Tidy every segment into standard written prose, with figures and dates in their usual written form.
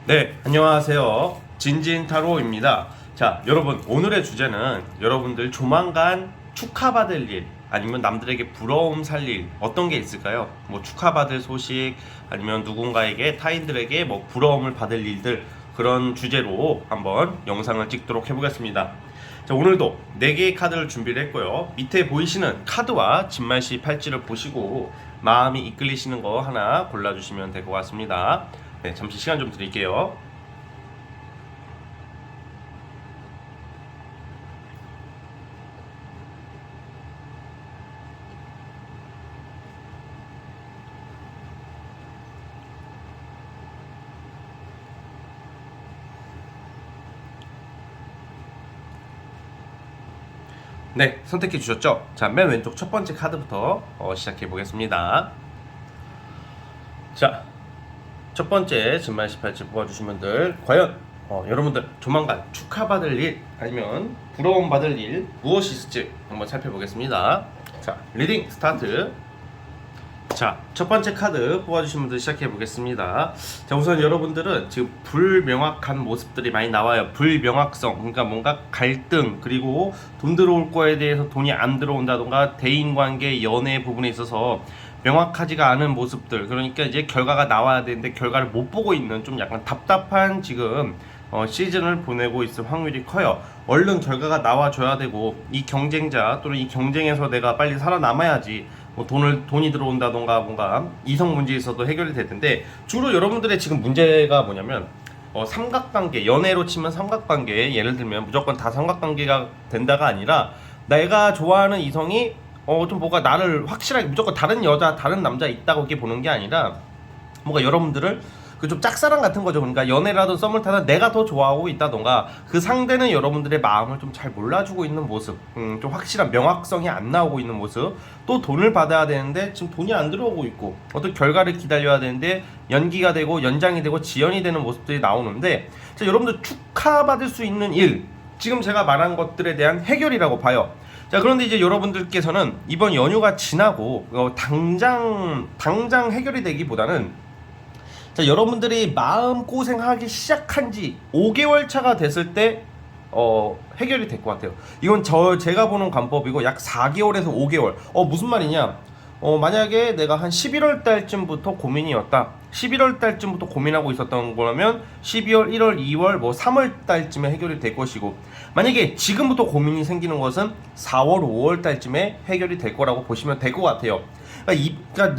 네, 안녕하세요. 진진타로입니다. 자, 여러분, 오늘의 주제는 여러분들 조만간 축하받을 일, 아니면 남들에게 부러움 살 일, 어떤 게 있을까요? 뭐 축하받을 소식, 아니면 누군가에게 타인들에게 뭐 부러움을 받을 일들, 그런 주제로 한번 영상을 찍도록 해보겠습니다. 자, 오늘도 4개의 카드를 준비를 했고요. 밑에 보이시는 카드와 진말시 팔찌를 보시고 마음이 이끌리시는 거 하나 골라주시면 될 것 같습니다. 네, 잠시 시간 좀 드릴게요. 네, 선택해 주셨죠? 자, 맨 왼쪽 첫 번째 카드부터 시작해 보겠습니다. 자, 첫 번째 진말 18지 뽑아주신 분들, 과연 여러분들 조만간 축하받을 일 아니면 부러움 받을 일 무엇이 있을지 한번 살펴보겠습니다. 자, 리딩 스타트. 자, 첫 번째 카드 뽑아주신 분들 시작해 보겠습니다. 자, 우선 여러분들은 지금 불명확한 모습들이 많이 나와요. 불명확성, 그러니까 뭔가 갈등, 그리고 돈 들어올 거에 대해서 돈이 안 들어온다던가 대인관계, 연애 부분에 있어서 명확하지가 않은 모습들, 그러니까 이제 결과가 나와야 되는데 결과를 못 보고 있는 좀 약간 답답한 지금 시즌을 보내고 있을 확률이 커요. 얼른 결과가 나와줘야 되고, 이 경쟁자 또는 이 경쟁에서 내가 빨리 살아남아야지 뭐 돈이 들어온다던가 뭔가 이성 문제에 있어도 해결이 될 텐데, 주로 여러분들의 지금 문제가 뭐냐면 삼각관계, 연애로 치면 삼각관계, 예를 들면 무조건 다 삼각관계가 된다가 아니라 내가 좋아하는 이성이 좀 뭐가 나를 확실하게 무조건 다른 여자, 다른 남자 있다고 이렇게 보는 게 아니라 뭔가 여러분들을 그 좀 짝사랑 같은 거죠. 그러니까 연애라도 썸을 타다 내가 더 좋아하고 있다던가 그 상대는 여러분들의 마음을 좀 잘 몰라주고 있는 모습, 좀 확실한 명확성이 안 나오고 있는 모습, 또 돈을 받아야 되는데 지금 돈이 안 들어오고 있고 어떤 결과를 기다려야 되는데 연기가 되고 연장이 되고 지연이 되는 모습들이 나오는데, 자, 여러분들 축하받을 수 있는 일, 지금 제가 말한 것들에 대한 해결이라고 봐요. 자, 그런데 이제 여러분들께서는 이번 연휴가 지나고 당장 해결이 되기보다는, 자, 여러분들이 마음고생하기 시작한 지 5개월 차가 됐을 때 해결이 될 것 같아요. 이건 제가 보는 관법이고, 약 4개월에서 5개월. 무슨 말이냐? 만약에 내가 한 11월 달쯤부터 고민이었다. 11월 달쯤부터 고민하고 있었던 거라면 12월, 1월, 2월, 뭐 3월 달쯤에 해결이 될 것이고, 만약에 지금부터 고민이 생기는 것은 4월, 5월 달쯤에 해결이 될 거라고 보시면 될 것 같아요. 그러니까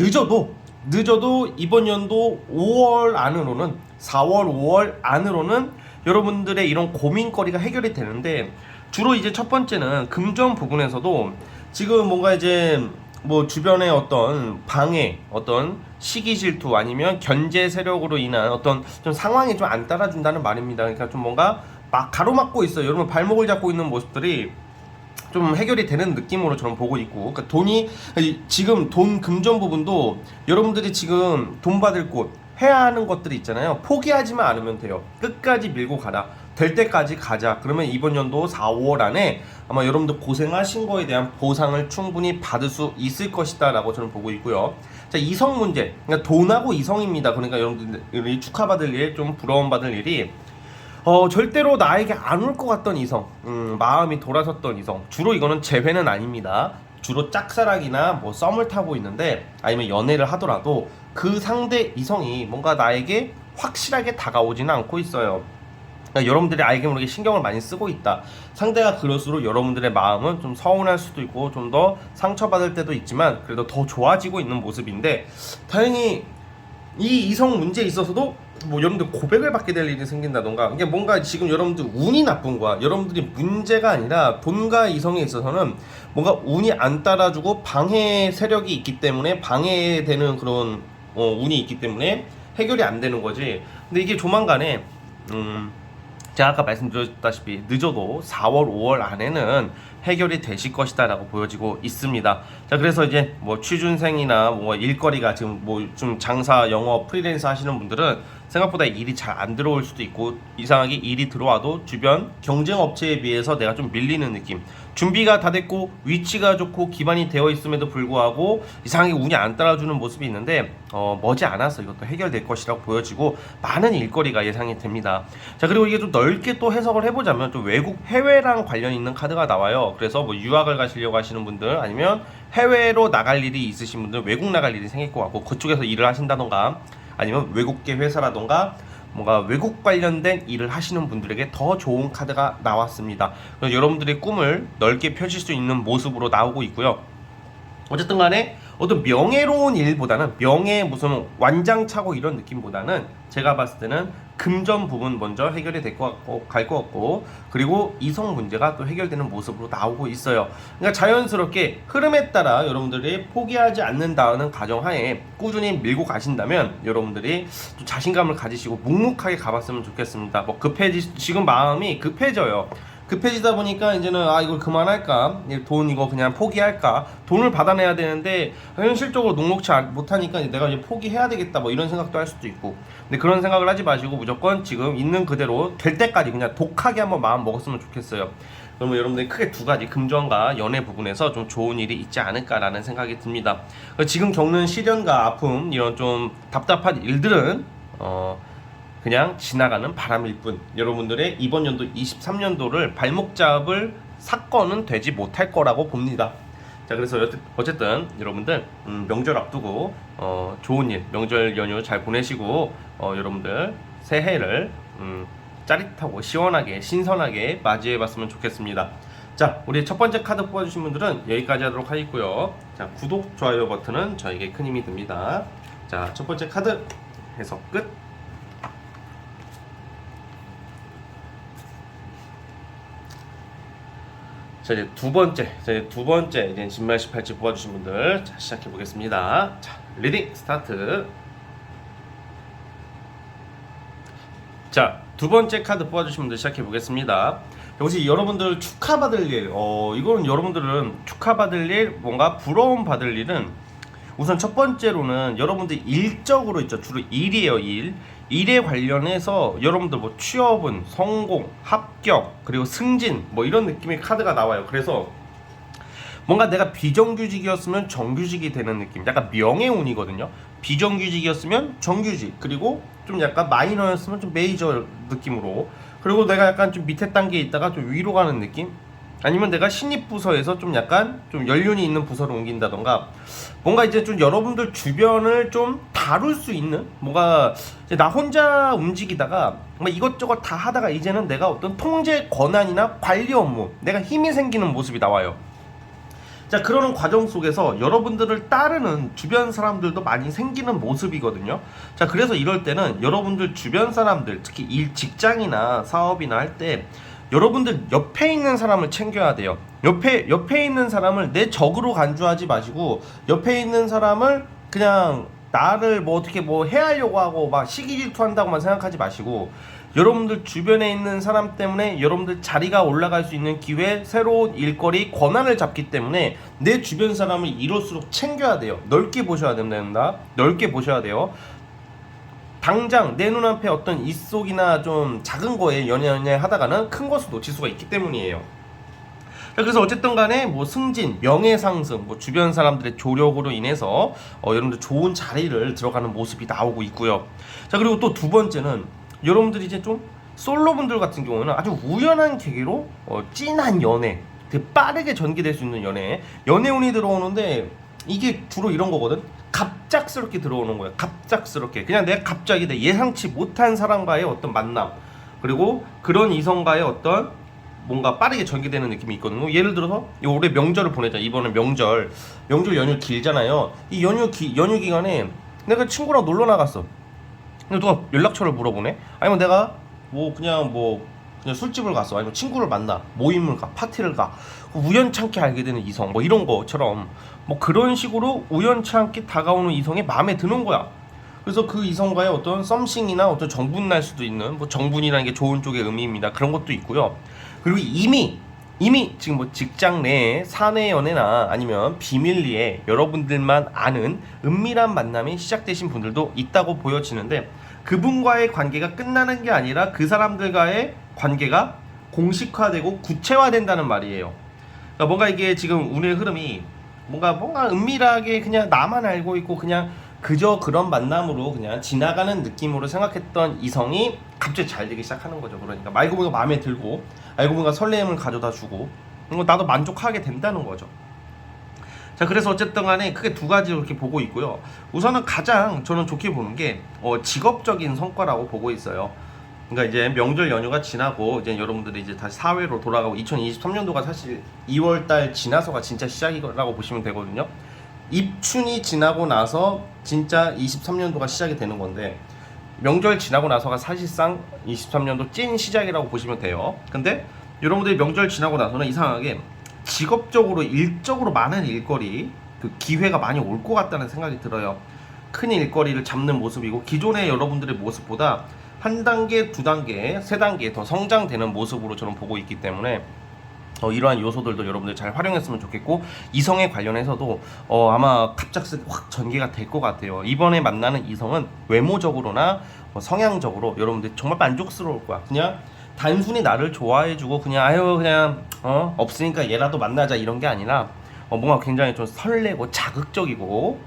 늦어도 이번 연도 5월 안으로는, 4월, 5월 안으로는 여러분들의 이런 고민거리가 해결이 되는데, 주로 이제 첫 번째는 금전 부분에서도 지금 뭔가 이제 뭐 주변의 어떤 방해, 어떤 시기 질투, 아니면 견제 세력으로 인한 어떤 좀 상황이 좀 안 따라준다는 말입니다. 그러니까 좀 뭔가 막 가로막고 있어요. 여러분 발목을 잡고 있는 모습들이 좀 해결이 되는 느낌으로 저는 보고 있고, 그러니까 돈이 지금 돈 금전 부분도 여러분들이 지금 돈 받을 곳 해야 하는 것들이 있잖아요. 포기하지만 않으면 돼요. 끝까지 밀고 가라. 될 때까지 가자. 그러면 이번 연도 4, 5월 안에 아마 여러분들 고생하신 거에 대한 보상을 충분히 받을 수 있을 것이다 라고 저는 보고 있고요. 자, 이성 문제, 그러니까 돈하고 이성입니다. 그러니까 여러분들이 축하받을 일, 좀 부러움 받을 일이 절대로 나에게 안 올 것 같던 이성, 마음이 돌아섰던 이성, 주로 이거는 재회는 아닙니다. 주로 짝사랑이나 뭐 썸을 타고 있는데, 아니면 연애를 하더라도 그 상대 이성이 뭔가 나에게 확실하게 다가오지는 않고 있어요. 그러니까 여러분들이 알게 모르게 신경을 많이 쓰고 있다. 상대가 그럴수록 여러분들의 마음은 좀 서운할 수도 있고 좀 더 상처받을 때도 있지만 그래도 더 좋아지고 있는 모습인데, 다행히 이 이성 문제에 있어서도 뭐 여러분들 고백을 받게 될 일이 생긴다던가, 이게 뭔가 지금 여러분들 운이 나쁜 거야. 여러분들이 문제가 아니라 돈과 이성에 있어서는 뭔가 운이 안 따라주고 방해 세력이 있기 때문에, 방해되는 그런 운이 있기 때문에 해결이 안 되는 거지. 근데 이게 조만간에 제가 아까 말씀드렸다시피 늦어도 4월, 5월 안에는 해결이 되실 것이다라고 보여지고 있습니다. 자, 그래서 이제 뭐 취준생이나 뭐 일거리가 지금 뭐 좀 장사, 영업, 프리랜서 하시는 분들은 생각보다 일이 잘 안 들어올 수도 있고, 이상하게 일이 들어와도 주변 경쟁 업체에 비해서 내가 좀 밀리는 느낌. 준비가 다 됐고 위치가 좋고 기반이 되어 있음에도 불구하고 이상하게 운이 안 따라주는 모습이 있는데, 머지 않아서 이것도 해결될 것이라고 보여지고 많은 일거리가 예상이 됩니다. 자, 그리고 이게 좀 넓게 또 해석을 해보자면 좀 외국 해외랑 관련 있는 카드가 나와요. 그래서 뭐 유학을 가시려고 하시는 분들, 아니면 해외로 나갈 일이 있으신 분들, 외국 나갈 일이 생길 것 같고 그쪽에서 일을 하신다던가, 아니면 외국계 회사라던가 뭔가 외국 관련된 일을 하시는 분들에게 더 좋은 카드가 나왔습니다. 그래서 여러분들의 꿈을 넓게 펼칠 수 있는 모습으로 나오고 있고요. 어쨌든 간에 어떤 명예로운 일보다는, 명예 무슨 완장차고 이런 느낌보다는 제가 봤을 때는 금전 부분 먼저 해결이 될 것 같고 갈 것 같고, 그리고 이성 문제가 또 해결되는 모습으로 나오고 있어요. 그러니까 자연스럽게 흐름에 따라 여러분들이 포기하지 않는다는 가정하에 꾸준히 밀고 가신다면 여러분들이 또 자신감을 가지시고 묵묵하게 가봤으면 좋겠습니다. 뭐 지금 마음이 급해져요. 급해지다 보니까 이제는 이걸 그만할까, 돈 이거 그냥 포기할까, 돈을 받아내야 되는데 현실적으로 녹록치 못하니까 내가 이제 포기해야 되겠다, 뭐 이런 생각도 할 수도 있고. 근데 그런 생각을 하지 마시고 무조건 지금 있는 그대로 될 때까지 그냥 독하게 한번 마음 먹었으면 좋겠어요. 그러면 여러분들이 크게 두 가지, 금전과 연애 부분에서 좀 좋은 일이 있지 않을까라는 생각이 듭니다. 지금 겪는 시련과 아픔, 이런 좀 답답한 일들은 그냥 지나가는 바람일 뿐, 여러분들의 이번 연도 23년도를 발목 잡을 사건은 되지 못할 거라고 봅니다. 자, 그래서 어쨌든 여러분들 명절 앞두고 좋은 일, 명절 연휴 잘 보내시고 여러분들 새해를 짜릿하고 시원하게 신선하게 맞이해 봤으면 좋겠습니다. 자, 우리 첫 번째 카드 뽑아주신 분들은 여기까지 하도록 하겠고요. 자, 구독, 좋아요 버튼은 저에게 큰 힘이 듭니다. 자, 첫 번째 카드 해석 끝. 자, 이제 두 번째 이제 진말 18지 뽑아주신 분들, 자, 시작해 보겠습니다. 자, 리딩 스타트. 자, 두 번째 카드 뽑아주신 분들 시작해 보겠습니다. 혹시 여러분들 축하받을 일, 이거는 여러분들은 축하받을 일, 뭔가 부러움 받을 일은 우선 첫 번째로는 여러분들 일적으로 있죠. 주로 일이에요. 일에 관련해서 여러분들 뭐 취업은 성공, 합격, 그리고 승진, 뭐 이런 느낌의 카드가 나와요. 그래서 뭔가 내가 비정규직이었으면 정규직이 되는 느낌, 약간 명예운이거든요. 비정규직이었으면 정규직, 그리고 좀 약간 마이너였으면 좀 메이저 느낌으로, 그리고 내가 약간 좀 밑에 단계에 있다가 좀 위로 가는 느낌, 아니면 내가 신입 부서에서 좀 약간 좀 연륜이 있는 부서로 옮긴다던가, 뭔가 이제 좀 여러분들 주변을 좀 다룰 수 있는, 뭔가 이제 나 혼자 움직이다가 뭔가 이것저것 다 하다가 이제는 내가 어떤 통제 권한이나 관리 업무, 내가 힘이 생기는 모습이 나와요. 자, 그러는 과정 속에서 여러분들을 따르는 주변 사람들도 많이 생기는 모습이거든요. 자, 그래서 이럴 때는 여러분들 주변 사람들, 특히 직장이나 사업이나 할 때 여러분들 옆에 있는 사람을 챙겨야 돼요. 옆에 있는 사람을 내 적으로 간주하지 마시고, 옆에 있는 사람을 그냥 나를 뭐 어떻게 뭐 해하려고 하고 막 시기 질투한다고만 생각하지 마시고, 여러분들 주변에 있는 사람 때문에 여러분들 자리가 올라갈 수 있는 기회, 새로운 일거리, 권한을 잡기 때문에 내 주변 사람을 이럴수록 챙겨야 돼요. 넓게 보셔야 됩니다. 넓게 보셔야 돼요. 당장 내 눈앞에 어떤 입속이나 좀 작은 거에 연애 하다가는 큰 것을 놓칠 수가 있기 때문이에요. 그래서 어쨌든 간에 뭐 승진, 명예 상승, 뭐 주변 사람들의 조력으로 인해서 여러분들 좋은 자리를 들어가는 모습이 나오고 있고요. 자, 그리고 또 두 번째는 여러분들이 이제 좀 솔로분들 같은 경우는 아주 우연한 계기로 진한 연애, 되게 빠르게 전개될 수 있는 연애운이 들어오는데, 이게 주로 이런 거거든. 갑작스럽게 들어오는 거예요. 갑작스럽게 그냥 내가 갑자기 내 예상치 못한 사람과의 어떤 만남, 그리고 그런 이성과의 어떤 뭔가 빠르게 전개되는 느낌이 있거든요. 예를 들어서 올해 명절을 보내자. 이번에 명절 연휴 길잖아요. 이 연휴 기간에 내가 친구랑 놀러 나갔어. 근데 누가 연락처를 물어보네. 아니면 내가 그냥 술집을 갔어. 아니면 친구를 만나, 모임을 가, 파티를 가, 우연찮게 알게 되는 이성, 뭐 이런 것처럼 뭐 그런 식으로 우연찮게 다가오는 이성이 마음에 드는 거야. 그래서 그 이성과의 어떤 썸씽이나 어떤 정분 날 수도 있는, 뭐 정분이라는 게 좋은 쪽의 의미입니다. 그런 것도 있고요. 그리고 이미 이미 지금 뭐 직장 내 사내 연애나 아니면 비밀리에 여러분들만 아는 은밀한 만남이 시작되신 분들도 있다고 보여지는데, 그분과의 관계가 끝나는 게 아니라 그 사람들과의 관계가 공식화되고 구체화된다는 말이에요. 그러니까 뭔가 이게 지금 운의 흐름이 뭔가 은밀하게 그냥 나만 알고 있고 그냥 그저 그런 만남으로 그냥 지나가는 느낌으로 생각했던 이성이 갑자기 잘 되기 시작하는 거죠. 그러니까 알고 보니까 마음에 들고, 알고 보니까 설렘을 가져다 주고, 나도 만족하게 된다는 거죠. 자, 그래서 어쨌든 간에 크게 두 가지로 이렇게 보고 있고요. 우선은 가장 저는 좋게 보는 게 직업적인 성과라고 보고 있어요. 그러니까 이제 명절 연휴가 지나고 이제 여러분들이 이제 다시 사회로 돌아가고, 2023년도가 사실 2월달 지나서가 진짜 시작이라고 보시면 되거든요. 입춘이 지나고 나서 진짜 23년도가 시작이 되는 건데, 명절 지나고 나서가 사실상 23년도 찐 시작이라고 보시면 돼요. 근데 여러분들이 명절 지나고 나서는 이상하게 직업적으로 일적으로 많은 일거리, 그 기회가 많이 올 것 같다는 생각이 들어요. 큰 일거리를 잡는 모습이고, 기존의 여러분들의 모습보다 한 단계, 두 단계, 세 단계 더 성장되는 모습으로 저는 보고 있기 때문에 이러한 요소들도 여러분들 잘 활용했으면 좋겠고, 이성에 관련해서도 아마 갑작스레 확 전개가 될 것 같아요. 이번에 만나는 이성은 외모적으로나 성향적으로 여러분들 정말 만족스러울 거야. 그냥 단순히 나를 좋아해주고 그냥 그냥 없으니까 얘라도 만나자 이런 게 아니라 뭔가 굉장히 좀 설레고 자극적이고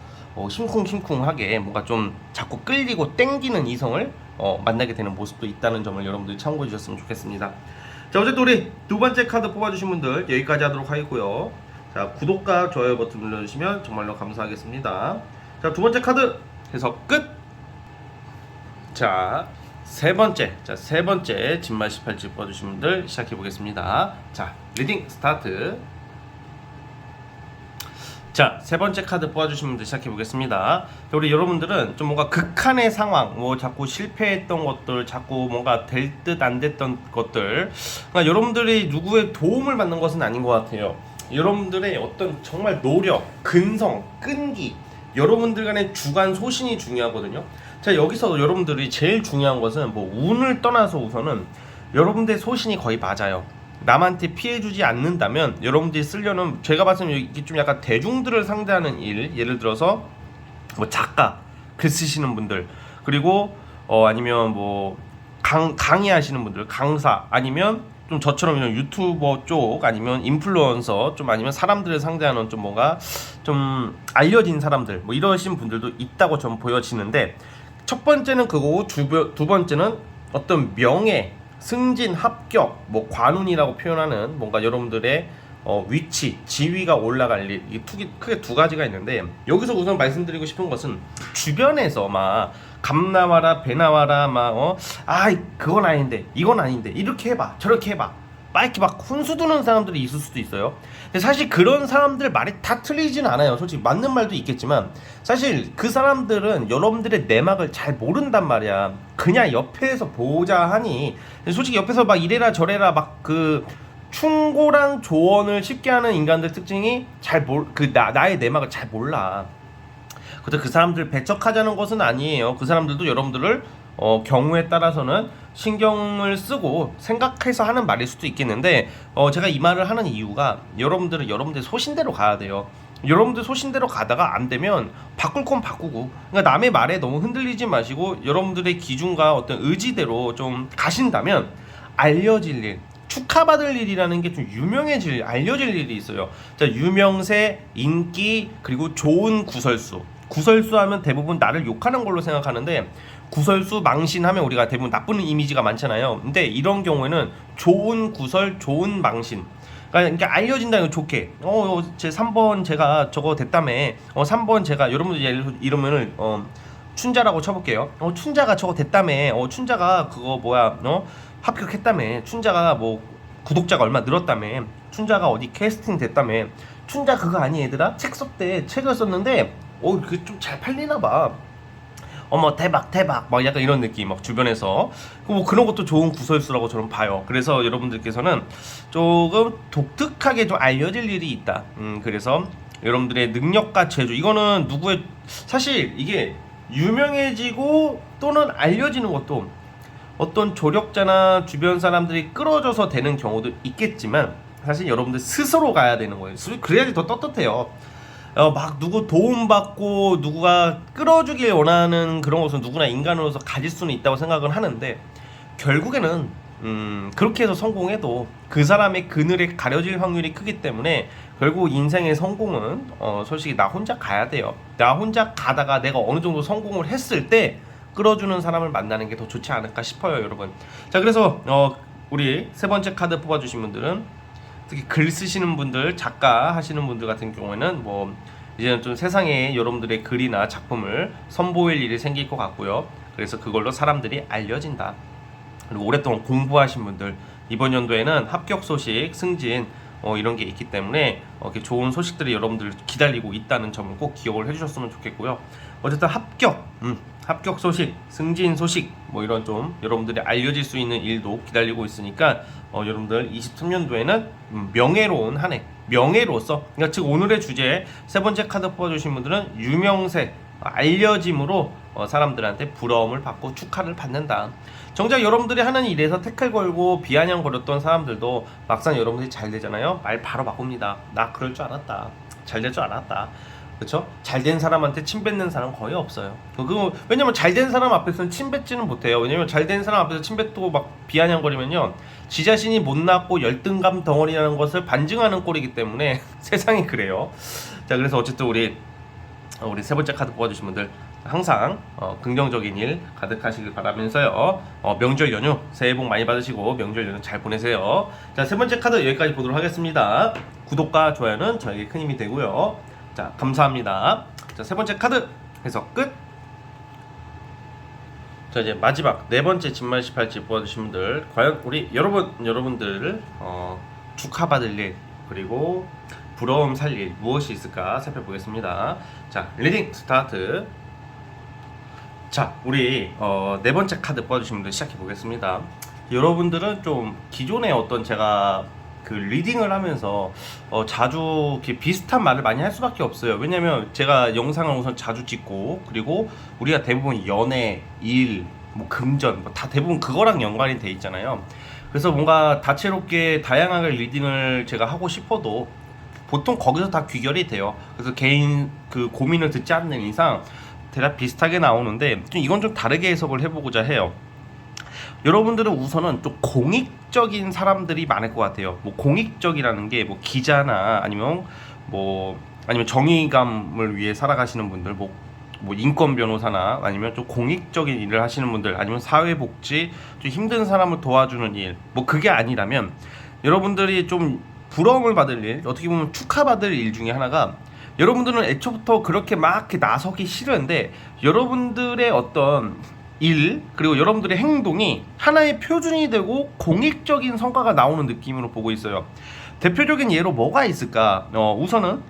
심쿵심쿵하게 뭔가 좀 자꾸 끌리고 땡기는 이성을 만나게 되는 모습도 있다는 점을 여러분들이 참고해 주셨으면 좋겠습니다. 자, 어쨌든 우리 두 번째 카드 뽑아주신 분들 여기까지 하도록 하겠고요. 자, 구독과 좋아요 버튼 눌러주시면 정말로 감사하겠습니다. 자, 두 번째 카드 해석 끝! 자, 세 번째 진말 18지 뽑아주신 분들 시작해 보겠습니다. 자, 리딩 스타트. 자, 세 번째 카드 뽑아주신 분들 시작해 보겠습니다. 우리 여러분들은 좀 뭔가 극한의 상황, 자꾸 실패했던 것들, 자꾸 뭔가 될 듯 안 됐던 것들, 그러니까 여러분들이 누구의 도움을 받는 것은 아닌 것 같아요. 여러분들의 어떤 정말 노력, 근성, 끈기, 여러분들 간의 주관 소신이 중요하거든요. 자, 여기서 여러분들이 제일 중요한 것은 운을 떠나서 우선은 여러분들의 소신이 거의 맞아요. 남한테 피해주지 않는다면 여러분들이 쓰려는, 제가 봤을 때 이게 좀 약간 대중들을 상대하는 일, 예를 들어서 작가, 글 쓰시는 분들, 그리고 아니면 강의하시는 분들, 강사, 아니면 좀 저처럼 유튜버 쪽, 아니면 인플루언서, 좀 아니면 사람들을 상대하는 좀 뭔가 좀 알려진 사람들, 이러신 분들도 있다고 좀 보여지는데, 첫 번째는 그거고 두 번째는 어떤 명예, 승진, 합격, 관운이라고 표현하는 뭔가 여러분들의 위치, 지위가 올라갈 일, 이게 크게 두 가지가 있는데, 여기서 우선 말씀드리고 싶은 것은 주변에서 감 나와라, 배 나와라, 그건 아닌데, 이건 아닌데, 이렇게 해봐, 저렇게 해봐, 이렇게 훈수 두는 사람들이 있을 수도 있어요. 근데 사실 그런 사람들 말이 다 틀리진 않아요. 솔직히 맞는 말도 있겠지만, 사실 그 사람들은 여러분들의 내막을 잘 모른단 말이야. 그냥 옆에서 보자 하니, 솔직히 옆에서 이래라 저래라 충고랑 조언을 쉽게 하는 인간들 특징이 나의 내막을 잘 몰라. 근데 그 사람들 배척하자는 것은 아니에요. 그 사람들도 여러분들을 경우에 따라서는 신경을 쓰고 생각해서 하는 말일 수도 있겠는데, 제가 이 말을 하는 이유가 여러분들은 여러분들 소신대로 가야 돼요. 여러분들 소신대로 가다가 안 되면 바꿀 건 바꾸고, 그러니까 남의 말에 너무 흔들리지 마시고 여러분들의 기준과 어떤 의지대로 좀 가신다면 알려질 일, 축하받을 일이라는 게 좀 알려질 일이 있어요. 자, 유명세, 인기, 그리고 좋은 구설수 하면 대부분 나를 욕하는 걸로 생각하는데, 구설수, 망신하면 우리가 대부분 나쁜 이미지가 많잖아요. 근데 이런 경우에는 좋은 구설, 좋은 망신, 그러니까 알려진다는 거 좋게. 제 3번 제가 저거 됐다며. 3번 제가 여러분들 이러면은 춘자라고 쳐볼게요. 춘자가 저거 됐다며. 춘자가 그거 합격했다며. 춘자가 구독자가 얼마 늘었다며. 춘자가 어디 캐스팅 됐다며. 춘자 그거 아니 얘들아? 책 썼대. 책을 썼는데 그게 좀 잘 팔리나 봐. 대박 약간 이런 느낌, 주변에서 그런 것도 좋은 구설수라고 저는 봐요. 그래서 여러분들께서는 조금 독특하게 좀 알려질 일이 있다. 그래서 여러분들의 능력과 재주, 이거는 사실 이게 유명해지고 또는 알려지는 것도 어떤 조력자나 주변 사람들이 끌어줘서 되는 경우도 있겠지만, 사실 여러분들 스스로 가야 되는 거예요. 그래야지 더 떳떳해요. 막 누구 도움받고 누구가 끌어주길 원하는 그런 것은 누구나 인간으로서 가질 수는 있다고 생각은 하는데, 결국에는 그렇게 해서 성공해도 그 사람의 그늘에 가려질 확률이 크기 때문에 결국 인생의 성공은 솔직히 나 혼자 가야 돼요. 나 혼자 가다가 내가 어느 정도 성공을 했을 때 끌어주는 사람을 만나는 게 더 좋지 않을까 싶어요, 여러분. 자, 그래서 우리 세 번째 카드 뽑아주신 분들은 특히 글 쓰시는 분들, 작가 하시는 분들 같은 경우에는 뭐 이제는 좀 세상에 여러분들의 글이나 작품을 선보일 일이 생길 것 같고요. 그래서 그걸로 사람들이 알려진다. 그리고 오랫동안 공부하신 분들, 이번 연도에는 합격 소식, 승진 이런 게 있기 때문에 이렇게 좋은 소식들이 여러분들 기다리고 있다는 점을 꼭 기억을 해주셨으면 좋겠고요. 어쨌든 합격 소식, 승진 소식 뭐 이런 좀 여러분들이 알려질 수 있는 일도 기다리고 있으니까 여러분들 23년도에는 명예로운 한 해, 명예로서, 그러니까 즉 오늘의 주제 세 번째 카드 뽑아주신 분들은 유명세, 알려짐으로 사람들한테 부러움을 받고 축하를 받는다. 정작 여러분들이 하는 일에서 태클 걸고 비아냥 거렸던 사람들도 막상 여러분들이 잘 되잖아요. 말 바로 바꿉니다. 나 그럴 줄 알았다. 잘 될 줄 알았다. 그렇죠? 잘된 사람한테 침 뱉는 사람 거의 없어요. 왜냐면 잘된 사람 앞에서는 침 뱉지는 못해요. 왜냐면 잘된 사람 앞에서 침 뱉고 막 비아냥거리면요, 지 자신이 못났고 열등감 덩어리라는 것을 반증하는 꼴이기 때문에 세상이 그래요. 자, 그래서 어쨌든 우리 세 번째 카드 뽑아주신 분들 항상 긍정적인 일 가득하시길 바라면서요, 명절 연휴 새해 복 많이 받으시고 명절 연휴 잘 보내세요. 자, 세 번째 카드 여기까지 보도록 하겠습니다. 구독과 좋아요는 저에게 큰 힘이 되고요. 자, 감사합니다. 자, 세 번째 카드 해석 끝. 자, 이제 마지막 네 번째 진말 18지 뽑아주신 분들, 과연 우리 여러분들 축하받을 일 그리고 부러움 살 일 무엇이 있을까 살펴보겠습니다. 자, 리딩 스타트. 자, 우리 네 번째 카드 뽑아주신 분들 시작해 보겠습니다. 여러분들은 좀 기존에 어떤 제가 그 리딩을 하면서 자주 비슷한 말을 많이 할 수밖에 없어요. 왜냐면 제가 영상을 우선 자주 찍고, 그리고 우리가 대부분 연애, 일, 뭐 금전 뭐 다 대부분 그거랑 연관이 돼 있잖아요. 그래서 뭔가 다채롭게 다양하게 리딩을 제가 하고 싶어도 보통 거기서 다 귀결이 돼요. 그래서 개인 그 고민을 듣지 않는 이상 대략 비슷하게 나오는데, 이건 좀 다르게 해석을 해보고자 해요. 여러분들은 우선은 좀 공익적인 사람들이 많을 것 같아요. 뭐 공익적이라는 게 뭐 기자나 아니면 정의감을 위해 살아가시는 분들, 뭐 인권 변호사나 아니면 좀 공익적인 일을 하시는 분들, 아니면 사회복지, 좀 힘든 사람을 도와주는 일, 뭐 그게 아니라면 여러분들이 좀 부러움을 받을 일, 어떻게 보면 축하받을 일 중에 하나가, 여러분들은 애초부터 그렇게 막 이렇게 나서기 싫은데 여러분들의 어떤 일 그리고 여러분들의 행동이 하나의 표준이 되고 공익적인 성과가 나오는 느낌으로 보고 있어요. 대표적인 예로 뭐가 있을까? 우선은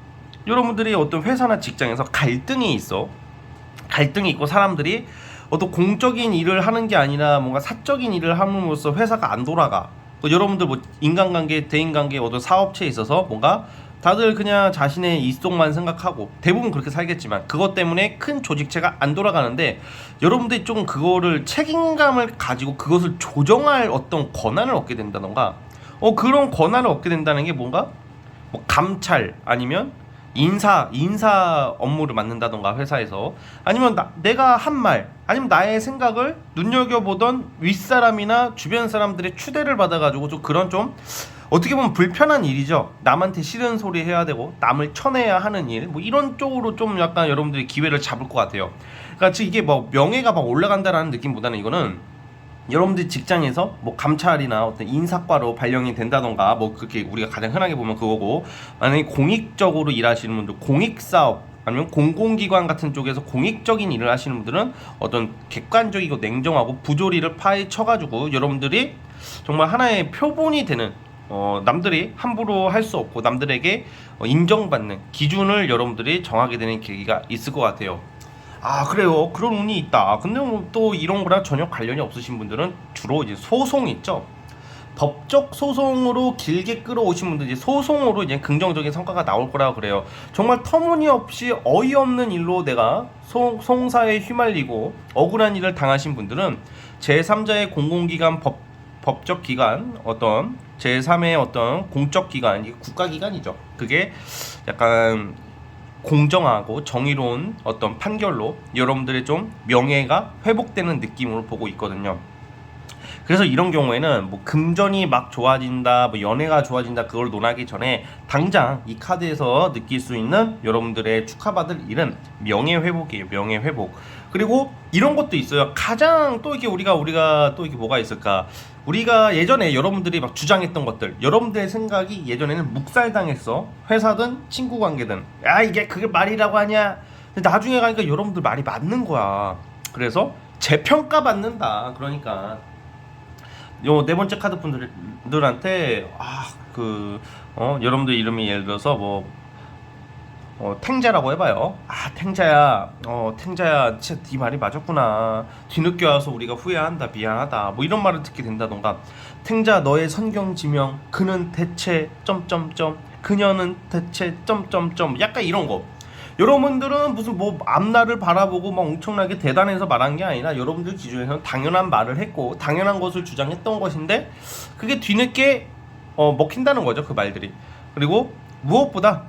여러분들이 어떤 회사나 직장에서 갈등이 있고 사람들이 어떤 공적인 일을 하는 게 아니라 뭔가 사적인 일을 함으로써 회사가 안 돌아가. 여러분들 뭐 인간관계, 대인관계, 어떤 사업체에 있어서 뭔가 다들 그냥 자신의 이속만 생각하고 대부분 그렇게 살겠지만 그것 때문에 큰 조직체가 안 돌아가는데, 여러분들이 좀 그거를 책임감을 가지고 그것을 조정할 어떤 권한을 얻게 된다던가, 그런 권한을 얻게 된다는 게 뭔가 뭐 감찰 아니면 인사 업무를 맡는다던가 회사에서, 아니면 내가 한 말 아니면 나의 생각을 눈여겨보던 윗사람이나 주변 사람들의 추대를 받아가지고 좀 그런 좀 어떻게 보면 불편한 일이죠. 남한테 싫은 소리 해야 되고 남을 쳐내야 하는 일, 뭐 이런 쪽으로 좀 약간 여러분들이 기회를 잡을 것 같아요. 그러니까 즉 이게 뭐 명예가 막 올라간다라는 느낌보다는 이거는 여러분들 직장에서 뭐 감찰이나 어떤 인사과로 발령이 된다던가, 뭐 그렇게 우리가 가장 흔하게 보면 그거고, 만약에 공익적으로 일하시는 분들, 공익사업 아니면 공공기관 같은 쪽에서 공익적인 일을 하시는 분들은 어떤 객관적이고 냉정하고 부조리를 파헤쳐가지고 여러분들이 정말 하나의 표본이 되는, 남들이 함부로 할 수 없고 남들에게 인정받는 기준을 여러분들이 정하게 되는 계기가 있을 것 같아요. 아, 그래요, 그런 운이 있다. 근데 뭐 또 이런 거랑 전혀 관련이 없으신 분들은 주로 이제 소송 있죠. 법적 소송으로 길게 끌어오신 분들, 이제 소송으로 이제 긍정적인 성과가 나올 거라고 그래요. 정말 터무니없이 어이없는 일로 내가 송사에 휘말리고 억울한 일을 당하신 분들은 제3자의 공공기관 법적 기관, 어떤 제3의 어떤 공적 기관, 이게 국가 기관이죠. 그게 약간 공정하고 정의로운 어떤 판결로 여러분들의 좀 명예가 회복되는 느낌으로 보고 있거든요. 그래서 이런 경우에는 뭐 금전이 막 좋아진다, 뭐 연애가 좋아진다, 그걸 논하기 전에 당장 이 카드에서 느낄 수 있는 여러분들의 축하받을 일은 명예 회복이에요. 명예 회복. 그리고 이런 것도 있어요. 가장 또 이게 우리가 또 이게 뭐가 있을까? 우리가 예전에 여러분들이 막 주장했던 것들, 여러분들의 생각이 예전에는 묵살당했어. 회사든 친구 관계든. 야, 이게 그게 말이라고 하냐? 근데 나중에 가니까 여러분들 말이 맞는 거야. 그래서 재평가 받는다. 그러니까 요 네 번째 카드 분들한테 여러분들 이름이 예를 들어서 뭐 탱자라고 해봐요. 탱자야 진짜 네 말이 맞았구나. 뒤늦게 와서 우리가 후회한다, 미안하다, 뭐 이런 말을 듣게 된다던가. 탱자, 너의 선경지명, 그는 대체 점점점, 그녀는 대체 점점점, 약간 이런 거. 여러분들은 무슨 뭐 앞날을 바라보고 막 엄청나게 대단해서 말한 게 아니라 여러분들 기준에서는 당연한 말을 했고 당연한 것을 주장했던 것인데 그게 뒤늦게 먹힌다는 거죠, 그 말들이. 그리고 무엇보다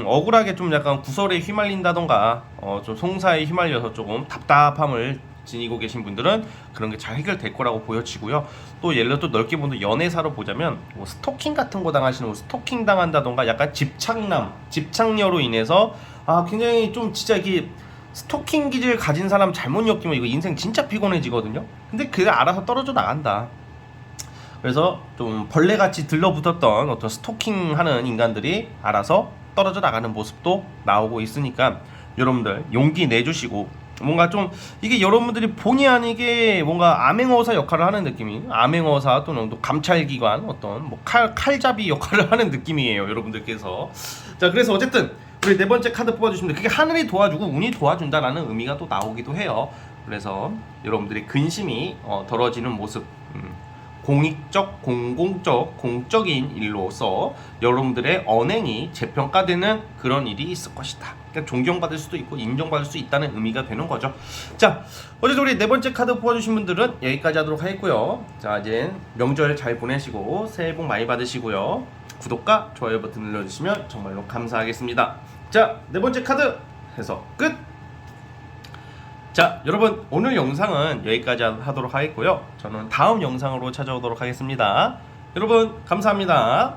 억울하게 좀 약간 구설에 휘말린다던가 좀 송사에 휘말려서 조금 답답함을 지니고 계신 분들은 그런 게 잘 해결될 거라고 보여지고요. 또 예를 들어 또 넓게 보는 연애사로 보자면 뭐 스토킹 같은 거 당하시는 분, 스토킹 당한다던가 약간 집착녀로 인해서 굉장히 좀 진짜 이게 스토킹 기질 가진 사람 잘못 엮이면 이거 인생 진짜 피곤해지거든요. 근데 그게 알아서 떨어져 나간다. 그래서 좀 벌레같이 들러붙었던 어떤 스토킹하는 인간들이 알아서 떨어져 나가는 모습도 나오고 있으니까 여러분들 용기 내주시고, 뭔가 좀 이게 여러분들이 본의 아니게 뭔가 암행어사 역할을 하는 느낌이, 암행어사 또는 또 감찰기관 어떤 뭐 칼잡이 역할을 하는 느낌이에요, 여러분들께서. 자, 그래서 어쨌든 우리 네 번째 카드 뽑아주시면 그게 하늘이 도와주고 운이 도와준다라는 의미가 또 나오기도 해요. 그래서 여러분들이 근심이 덜어지는 모습, 공익적, 공공적, 공적인 일로서 여러분들의 언행이 재평가되는 그런 일이 있을 것이다. 그러니까 존경받을 수도 있고 인정받을 수 있다는 의미가 되는 거죠. 자, 어쨌든 우리 네 번째 카드 뽑아주신 분들은 여기까지 하도록 하겠고요. 자, 이제 명절 잘 보내시고 새해 복 많이 받으시고요. 구독과 좋아요 버튼 눌러주시면 정말로 감사하겠습니다. 자, 네 번째 카드 해서 끝! 자, 여러분 오늘 영상은 여기까지 하도록 하겠고요. 저는 다음 영상으로 찾아오도록 하겠습니다. 여러분 감사합니다.